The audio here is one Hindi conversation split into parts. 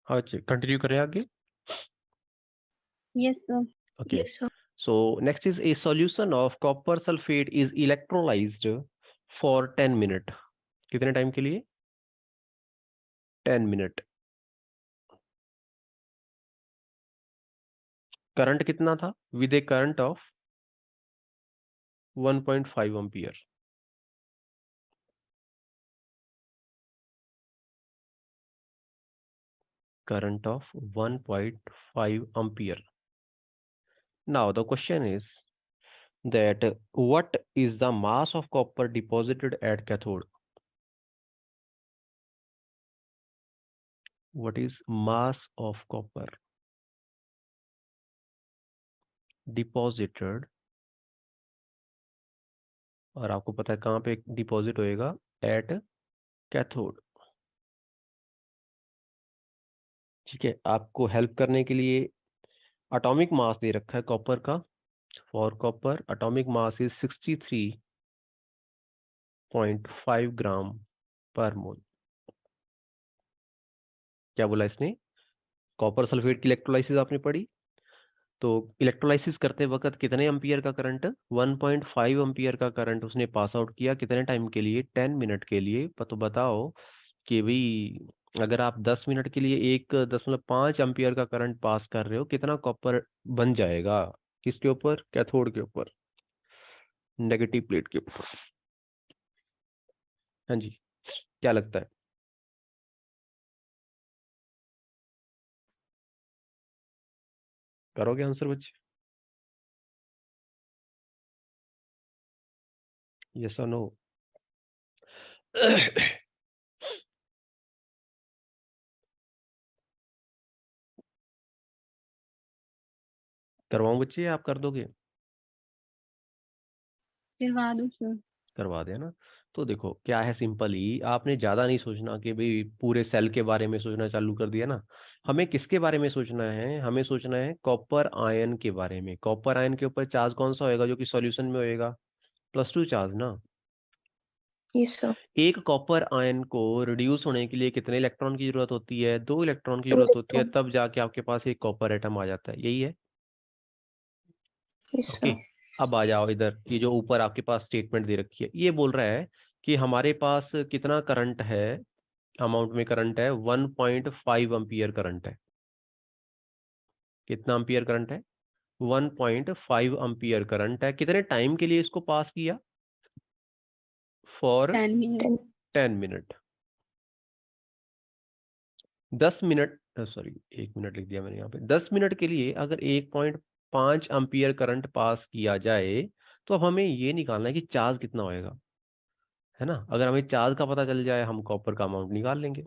हाँ जी, कंटिन्यू करें आगे। Yes, sir. Okay. Yes, sir. So next is a solution of copper sulfate is electrolyzed for 10 minute. कितने टाइम के लिए? 10 मिनट। करंट कितना था? With A current of 1.5 ampere. Current of 1.5 ampere. Now the question is that what is the mass of copper deposited at cathode? What is mass of copper deposited? और आपको पता है कहाँ पे डिपॉजिट होएगा? At cathode. ठीक है, आपको हेल्प करने के लिए एटॉमिक मास दे रखा है कॉपर का। For copper atomic mass is 63.5 gram पर मोल। क्या बोला इसने? कॉपर सल्फेट की इलेक्ट्रोलाइसिस आपने पढ़ी, तो इलेक्ट्रोलाइसिस करते वक्त कितने एम्पियर का करंट? 1.5 एम्पियर का करंट उसने पास आउट किया। कितने टाइम के लिए? 10 मिनट के लिए। तो बताओ कि भाई अगर आप 10 मिनट के लिए 1.5 एम्पियर का करंट पास कर रहे हो, कितना कॉपर बन जाएगा? किसके ऊपर? कैथोड के ऊपर, नेगेटिव प्लेट के ऊपर। हाँ जी, क्या लगता है? करोगे आंसर बच्चे? यस और नो? करवाऊं बच्चे या आप कर दोगे? करवा दो सर। करवा दें ना। तो देखो क्या है, सिंपल ही, आपने ज्यादा नहीं सोचना कि भाई पूरे सेल के बारे में सोचना चालू कर दिया ना। हमें किसके बारे में सोचना है? हमें सोचना है कॉपर आयन के बारे में। कॉपर आयन के ऊपर चार्ज कौन सा होएगा जो कि सॉल्यूशन में होएगा? +2 चार्ज ना। Yes sir. एक कॉपर आयन को रिड्यूस होने के लिए कितने इलेक्ट्रॉन की जरूरत होती है? 2 इलेक्ट्रॉन की टू जरूरत होती है, इलेक्ट्रॉन। तब जाके आपके पास एक कॉपर एटम आ जाता है। यही है। Yes okay, sir. अब आ जाओ इधर। ये जो ऊपर आपके पास स्टेटमेंट दे रखी है, ये बोल रहा है कि हमारे पास कितना करंट है, अमाउंट में करंट है 1.5 एम्पियर करंट है। कितना एम्पियर करंट है? 1.5 एम्पियर करंट है। कितने टाइम के लिए इसको पास किया? For 10 minute. 10 minute. 10 minute, sorry 1 minute लिख दिया मैंने यहाँ पे। 10 मिनट के लिए अगर 1.5 एम्पियर करंट पास किया जाए, तो अब हमें ये निकालना है कि चार्ज कितना होएगा, है ना। अगर हमें चार्ज का पता चल जाए, हम कॉपर का अमाउंट निकाल लेंगे।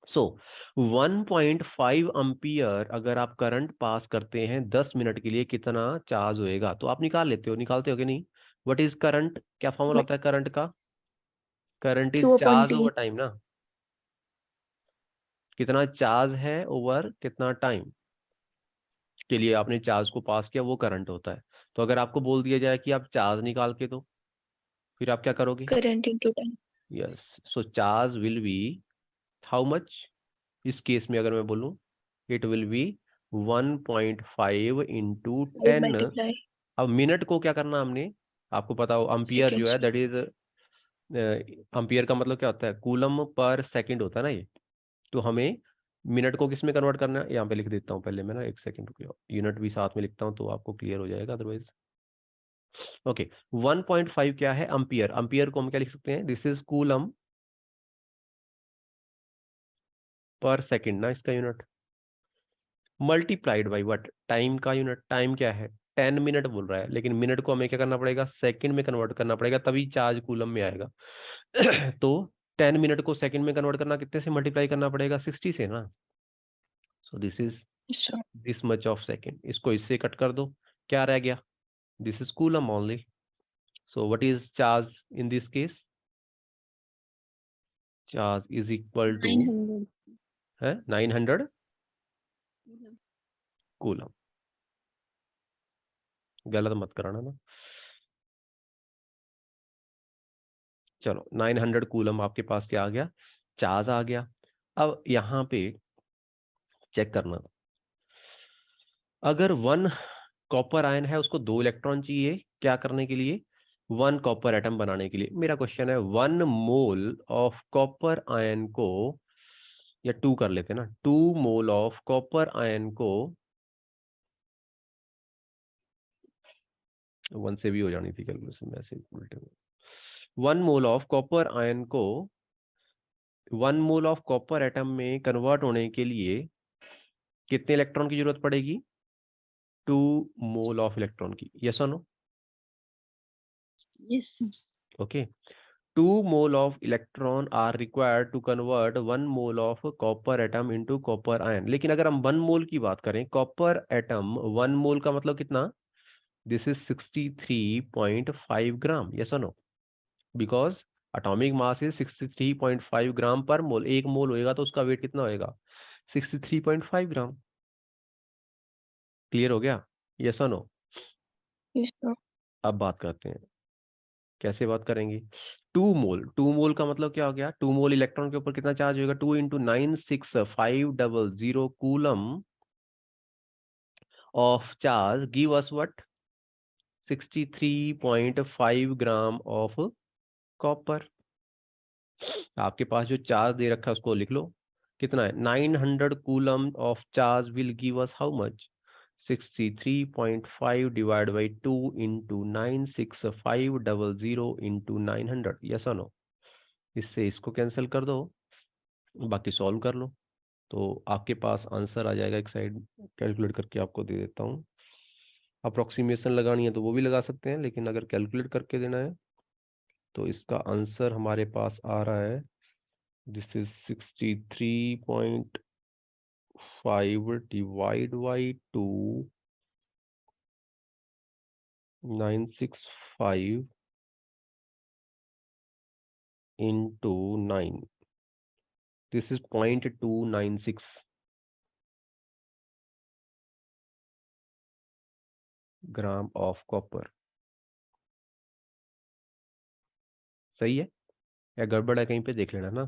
सो 1.5 एम्पियर अगर आप करंट पास करते हैं 10 मिनट के लिए, कितना चार्ज होएगा? तो आप निकाल लेते हो, निकालते हो कि नहीं? What is current? क्या फॉर्मूला होता है करंट का? Current is Q upon charge T. Over time ना। कितना चार्ज है ओवर कितना टाइम के लिए आपने चार्ज को पास किया, वो करंट होता है। तो अगर आपको बोल दिया जाए कि आप चार्ज निकाल के दो, फिर आप क्या करोगे? Current into time. Yes, so charge will be how much? इस केस में अगर मैं बोलूं, it will be 1.5 into 5 10। Multiply अब मिनट को क्या करना हमने? आपको पता हो अम्पियर जो सेकेंड्स है में। दैट इज, अम्पियर का मतलब क्या होता है? कूलम पर सेकंड होता है ना ये। तो हमें मिनट को किस में कन्वर्ट करना है? यहाँ पे लिख देता हूँ पहले मैं ना, एक सेकंड रुको, यूनिट भी साथ में लिखता हूँ तो आपको क्लियर हो जाएगा अदरवाइज। ओके, 1.5 क्या है? अम्पियर। अम्पियर को हम क्या लिख सकते हैं? This is coulomb per second ना, इसका unit, multiplied by what? Time का यूनिट। टाइम क्या है? 10 मिनट बोल रहा है, लेकिन मिनट को हमें क्या करना पड़ेगा? सेकंड में कन्वर्ट करना पड़ेगा, तभी चार्ज कूलम में आएगा। तो 10 मिनट को सेकंड में कन्वर्ट करना, कितने से मल्टीप्लाई करना पड़ेगा? 60 से ना। So this is sir. This much of second. इसको इससे कट कर दो, क्या रह गया? This is coulomb only. So what is charge in this case? Charge is equal to 900। है 900 कूलम। गलत मत कराना ना। चलो 900 कूलम आपके पास क्या आ गया? चार्ज आ गया। अब यहाँ पे चेक करना। अगर 1 कॉपर आयन है, उसको 2 इलेक्ट्रॉन चाहिए क्या करने के लिए? 1 कॉपर एटम बनाने के लिए। मेरा क्वेश्चन है 1 मोल ऑफ कॉपर आयन को, या 2 कर लेते हैं ना, 2 मोल ऑफ कॉपर आयन को, 1 से भी हो जानी थी कैलकुलेशन में ऐसे उल्टे में। 1 मोल ऑफ कॉपर आयन को 1 मोल ऑफ कॉपर एटम में कन्वर्ट होने के लिए कितने इलेक्ट्रॉन की जरूरत पड़ेगी? 2 मोल ऑफ इलेक्ट्रॉन की। यस और no? Yes, sir. Okay. 2 mole of electron are required to convert 1 mole of copper atom into copper ion। लेकिन अगर हम 1 मोल की बात करें, कॉपर एटम 1 मोल का मतलब कितना? This is 63.5 gram. यस और no? Because atomic mass is 63.5 gram पर मोल। 1 मोल होएगा तो उसका वेट कितना होएगा? 63.5 ग्राम। क्लियर हो गया? यस और नो? Yes, sir. अब बात करते हैं, कैसे बात करेंगे? 2 मोल का मतलब क्या हो गया? 2 मोल इलेक्ट्रॉन के ऊपर कितना चार्ज होगा? 2 into 96500 coulomb of charge give us what? 63.5 gram of copper. आपके पास जो चार्ज दे रखा है उसको लिख लो। कितना है? 900 coulomb of charge will give us how much? 63.5 divide by 2 into 96500 into 900। Yes और नो? इससे इसको कैंसिल कर दो, बाकी सॉल्व कर लो, तो आपके पास आंसर आ जाएगा। एक साइड कैलकुलेट करके आपको दे देता हूँ। अप्रोक्सीमेशन लगानी है तो वो भी लगा सकते हैं, लेकिन अगर कैलकुलेट करके देना है तो इसका आंसर हमारे पास आ रहा है, this is 63.5 divide by 2 965 into 9, this is 0.296 gram of copper. सही है या गड़बड़ है कहीं पे? देख लेना ना,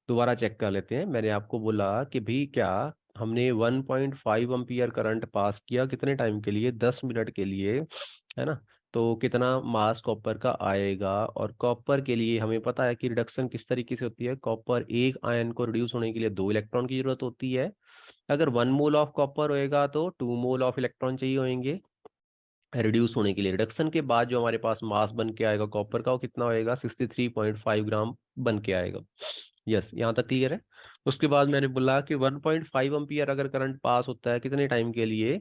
दोबारा चेक कर लेते हैं। मैंने आपको बोला कि भी क्या, हमने 1.5 एम्पियर करंट पास किया कितने टाइम के लिए? 10 मिनट के लिए, है ना? तो कितना मास कॉपर का आएगा? और कॉपर के लिए हमें पता है कि रिडक्शन किस तरीके से होती है। कॉपर एक आयन को रिड्यूस होने के लिए 2 इलेक्ट्रॉन की जरूरत होती है। अगर 1 मोल ऑफ कॉपर होएगा तो 2 मोल ऑफ इलेक्ट्रॉन चाहिए होंगे रिड्यूस होने के लिए। रिडक्शन के बाद जो हमारे पास मास बन के आएगा कॉपर का, वो कितना होएगा? 63.5 ग्राम बन के आएगा। यस, यहाँ तक क्लियर है? उसके बाद मैंने बोला कि 1.5 एम्पियर अगर करंट पास होता है कितने टाइम के लिए?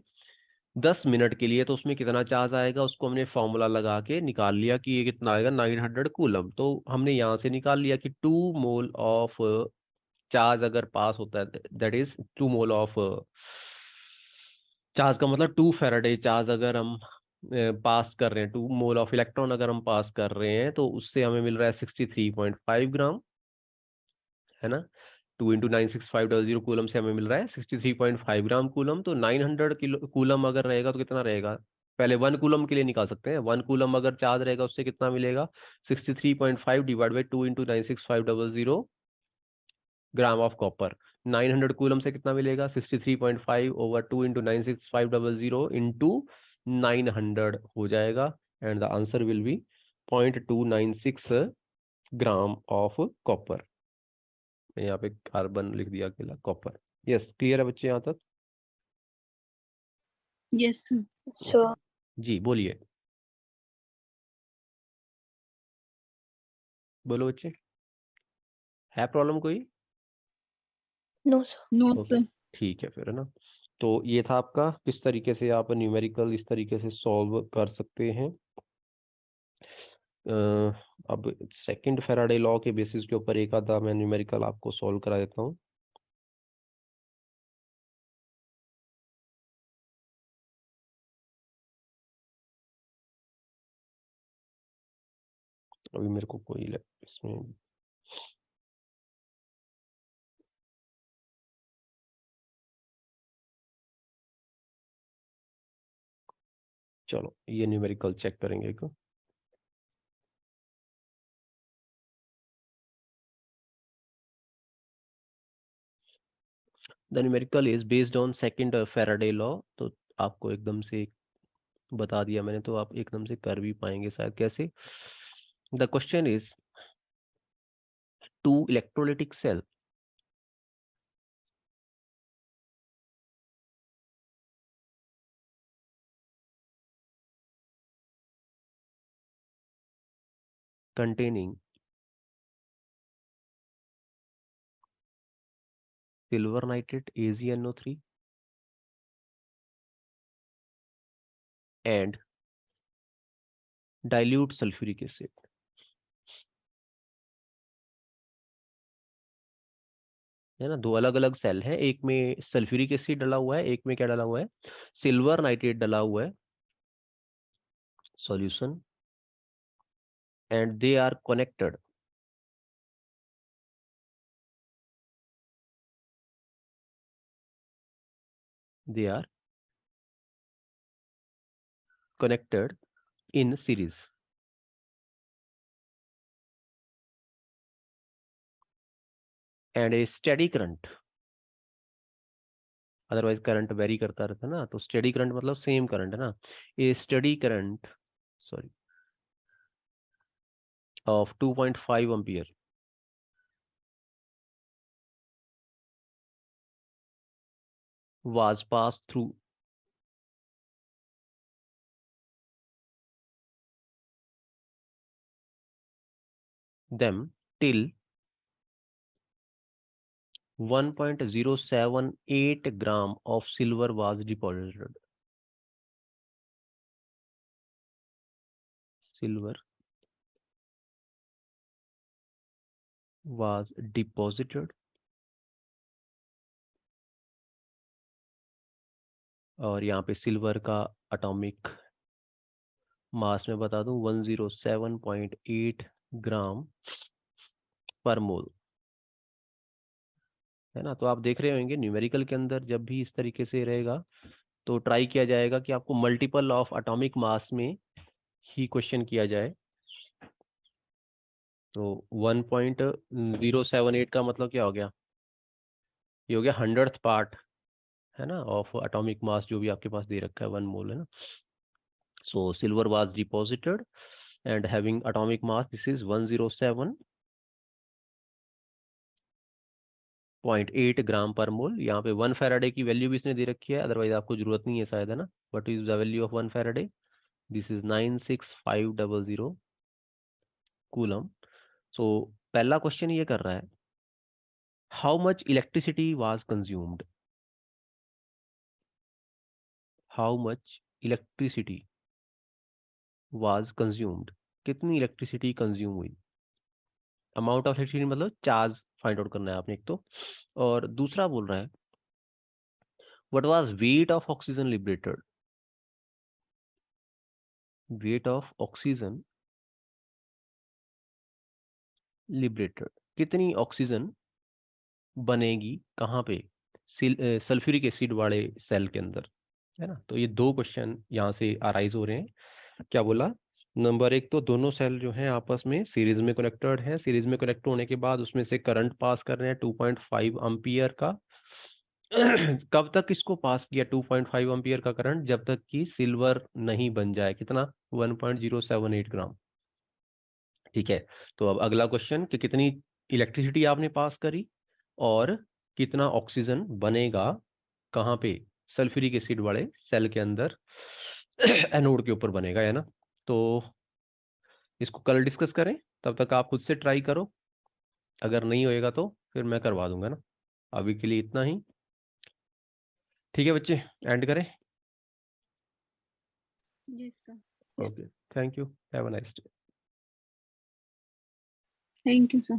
10 मिनट के लिए, तो उसमें कितना चार्ज आएगा उसको हमने फॉर्मूला लगा के निकाल लिया कि ये कितना आएगा, 900 कूलम। तो हमने यहाँ से निकाल लिया कि 2 मोल ऑफ चार्ज अगर पास होता है, that is 2 mole of charge का मतलब 2 फेराडे चार्ज अगर हम पास कर रहे हैं, 2 मोल ऑफ इलेक्ट्रॉन अगर हम पास कर रहे हैं, तो उससे हमें मिल रहा है 63.5 ग्राम, है ना? 2 into 96500 कूलम से हमें मिल रहा है 63.5 ग्राम कूलम। तो 900 किलो कूलम अगर रहेगा तो कितना रहेगा? पहले 1 कूलम के लिए निकाल सकते हैं। 1 कूलम अगर चार्ज रहेगा उससे कितना मिलेगा? 63.5 divide by 2 into 96500 gram of copper. 900 coulomb से कितना मिलेगा? 63.5 ओवर 2 into 96500 इंटू 900 हो जाएगा, and the answer will be 0.296 gram of copper. मैं यहाँ पे कार्बन लिख दिया अकेला, कॉपर। यस, क्लियर है बच्चे यहाँ तक? Yes, sir. ओके, जी बोलिए, बोलो बच्चे, है प्रॉब्लम कोई? No, sir. No, okay, sir. ठीक है फिर, है ना? तो ये था आपका किस तरीके से आप न्यूमेरिकल इस तरीके से सॉल्व कर सकते हैं। अब सेकंड फैराडे लॉ के बेसिस के ऊपर एक आधा मैं न्यूमेरिकल आपको सॉल्व करा देता हूँ। अभी मेरे को कोई इसमें, चलो ये न्यूमेरिकल चेक करेंगे एक। The numerical is based on second Faraday law. तो आपको एकदम से बता दिया मैंने, तो आप एकदम से कर भी पाएंगे शायद। कैसे? The question is to electrolytic cell containing silver nitrate AgNO3 and dilute sulfuric acid। है ना, दो अलग अलग सेल है, एक में सल्फ्यूरिक एसिड डला हुआ है, एक में क्या डला हुआ है, सिल्वर नाइट्रेट डला हुआ है solution, and they are connected they are connected in series and a steady current, otherwise current vary करता रहता है ना, तो स्टेडी करंट मतलब सेम करंट है ना, a steady current sorry of 2.5 ampere was passed through them till 1.078 gram of silver was deposited। Silver was deposited, और यहाँ पे सिल्वर का एटॉमिक मास में बता दूं 107.8 ग्राम पर मोल, है ना। तो आप देख रहे होंगे न्यूमेरिकल के अंदर जब भी इस तरीके से रहेगा तो ट्राई किया जाएगा कि आपको मल्टीपल ऑफ एटॉमिक मास में ही क्वेश्चन किया जाए। तो 1.078 का मतलब क्या हो गया, ये हो गया 100th पार्ट, है ना, ऑफ एटॉमिक मास जो भी आपके पास दे रखा है 1 मोल, है ना। So silver was deposited and having atomic mass this is 107.8 gram पर मोल। यहाँ पे 1 फैराडे की वैल्यू भी इसने दे रखी है, अदरवाइज आपको जरूरत नहीं है शायद, है ना। What is the value of 1 Faraday? This is 96500 coulomb. So पहला क्वेश्चन ये कर रहा है how much electricity was consumed, how much electricity was consumed, कितनी इलेक्ट्रिसिटी कंज्यूम हुई। अमाउंट ऑफ इलेक्ट्रिसिटी मतलब चार्ज फाइंड आउट करना है आपने एक तो, और दूसरा बोल रहा है what was weight of oxygen liberated, weight of oxygen liberated, कितनी ऑक्सीजन बनेगी कहाँ पे, सल्फ्यूरिक एसिड वाले सेल के अंदर, है ना। तो ये दो क्वेश्चन यहाँ से अराइज हो रहे हैं। क्या बोला? नंबर एक तो दोनों सेल जो हैं आपस में सीरीज में कनेक्टेड है, सीरीज में कनेक्ट होने के बाद उसमें से करंट पास कर रहे हैं 2.5 एम्पियर का। कब तक इसको पास किया 2.5 एम्पियर का करंट? जब तक कि सिल्वर नहीं बन जाए कितना, 1.078 ग्राम। ठीक है, तो अब अगला क्वेश्चन कि कितनी इलेक्ट्रिसिटी आपने पास करी और कितना ऑक्सीजन बनेगा कहाँ पे, सल्फ्यूरिक एसिड वाले सेल के अंदर, एनोड के ऊपर बनेगा, है ना। तो इसको कल डिस्कस करें, तब तक आप खुद से ट्राई करो, अगर नहीं होएगा तो फिर मैं करवा दूंगा ना। अभी के लिए इतना ही, ठीक है बच्चे, एंड करें। Yes, sir. Okay, thank you, have a nice day. Thank you, sir.